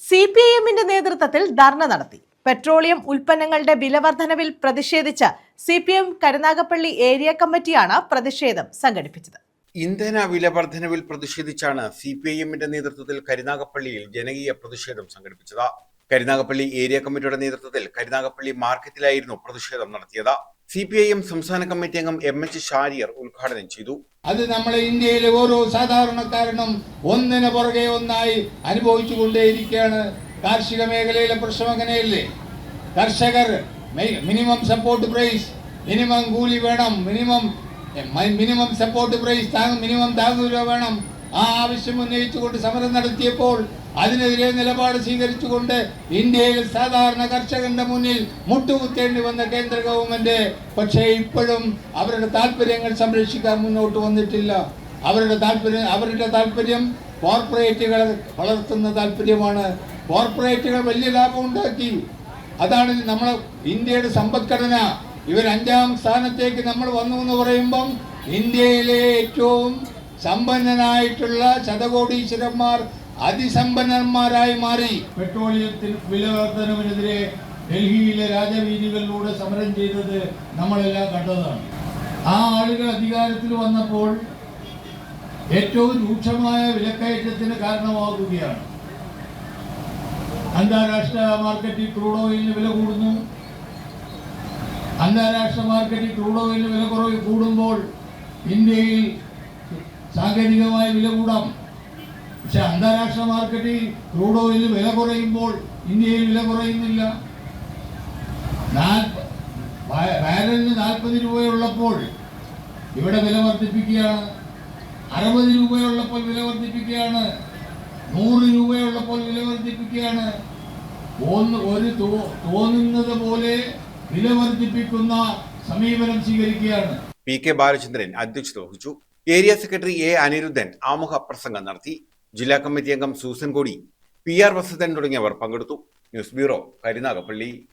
CPIഎമ്മിന്റെ നേതൃത്വത്തിൽ ധർണ നടത്തി. പെട്രോളിയം ഉൽപ്പന്നങ്ങളുടെ വിലവർധനവിൽ പ്രതിഷേധിച്ച് CPIഎം കരുനാഗപ്പള്ളി ഏരിയ കമ്മിറ്റിയാണ് പ്രതിഷേധം സംഘടിപ്പിച്ചത്. ഇന്ധന വിലവർധനവിൽ പ്രതിഷേധിച്ചാണ് CPIഎമ്മിന്റെ നേതൃത്വത്തിൽ കരുനാഗപ്പള്ളിയിൽ ജനകീയ പ്രതിഷേധം സംഘടിപ്പിച്ചത്. കരുനാഗപ്പള്ളി ഏരിയ കമ്മിറ്റിയുടെ നേതൃത്വത്തിൽ കരുനാഗപ്പള്ളി മാർക്കറ്റിലായിരുന്നു പ്രതിഷേധം നടത്തിയത്. CPIഎം സംസ്ഥാന കമ്മിറ്റി അംഗം MH ഷാരിയർ ഉദ്ഘാടനം ചെയ്തു. അത് നമ്മളെ ഇന്ത്യയിലെ ഓരോ സാധാരണക്കാരനും ഒന്നിനു പുറകെ ഒന്നായി അനുഭവിച്ചു കൊണ്ടേയിരിക്കുകയാണ്. കാർഷിക മേഖലയിലെ പ്രശ്നം അങ്ങനെയല്ലേ? കർഷകർ മിനിമം സപ്പോർട്ട് പ്രൈസ്, മിനിമം കൂലി വേണം, മിനിമം സപ്പോർട്ട് പ്രൈസ്, മിനിമം താങ്ങുവില വേണം. ആ ആവശ്യം ഉന്നയിച്ചുകൊണ്ട് സമരം നടത്തിയപ്പോൾ അതിനെതിരെ നിലപാട് സ്വീകരിച്ചുകൊണ്ട് ഇന്ത്യയിൽ സാധാരണ കർഷകന്റെ മുന്നിൽ മുട്ടുകുത്തേണ്ടി വന്ന കേന്ദ്ര ഗവൺമെന്റ് പക്ഷേ ഇപ്പോഴും അവരുടെ താല്പര്യങ്ങൾ സംരക്ഷിക്കാൻ മുന്നോട്ട് വന്നിട്ടില്ല. അവരുടെ താല്പര്യം കോർപ്പറേറ്റുകൾ വളർത്തുന്ന താല്പര്യമാണ്. കോർപ്പറേറ്റുകൾ വലിയ ലാഭം ഉണ്ടാക്കി. അതാണ് നമ്മളെ ഇന്ത്യയുടെ സമ്പദ്ഘടന. ഇവർ 5ാം സ്ഥാനത്തേക്ക് നമ്മൾ വന്നു എന്ന് പറയുമ്പം ഇന്ത്യയിലെ ഏറ്റവും സമ്പന്നനായിട്ടുള്ള ശതകോടീശ്വരന്മാർ അതിസമ്പന്നന്മാരായി മാറി. പെട്രോളിയത്തിൽ വില വർധനവിനെതിരെ ഡൽഹിയിലെ രാജവീതികളിലൂടെ സമരം ചെയ്തത് നമ്മളെല്ലാം കണ്ടതാണ്. ആ ആളുകൾ അധികാരത്തിൽ വന്നപ്പോൾ ഏറ്റവും രൂക്ഷമായ വിലക്കയറ്റത്തിന് കാരണമാകുകയാണ്. അന്താരാഷ്ട്ര മാർക്കറ്റിൽ ക്രൂഡ് ഓയിലിന് വില കൂടുന്നു. അന്താരാഷ്ട്ര മാർക്കറ്റിൽ ക്രൂഡ് ഓയിലിന് വില കൂടുമ്പോൾ ഇന്ത്യയിൽ സാങ്കേതികമായ വില കൂടാം. പക്ഷെ അന്താരാഷ്ട്ര മാർക്കറ്റിൽ ക്രൂഡ് ഓയിലിന് വില കുറയുമ്പോൾ ഇന്ത്യയിൽ വില കുറയുന്നില്ല. ബാരലിന് 40 രൂപയുള്ളപ്പോൾ ഇവിടെ വില വർദ്ധിപ്പിക്കുകയാണ്. 60 രൂപയുള്ളപ്പോൾ വില വർദ്ധിപ്പിക്കുകയാണ്. 100 രൂപയുള്ളപ്പോൾ വില വർദ്ധിപ്പിക്കുകയാണ്. തോന്നുന്നത് പോലെ വില വർദ്ധിപ്പിക്കുന്ന സമീപനം സ്വീകരിക്കുകയാണ്. PK ബാലചന്ദ്രൻ അധ്യക്ഷത വഹിച്ചു. ഏരിയ സെക്രട്ടറി A അനിരുദ്ധൻ ആമുഖ പ്രസംഗം നടത്തി. ജില്ലാ കമ്മിറ്റി അംഗം സൂസൻ കോടി, PR വസന്തൻ തുടങ്ങിയവർ പങ്കെടുത്തു. News bureau, Karunagappally.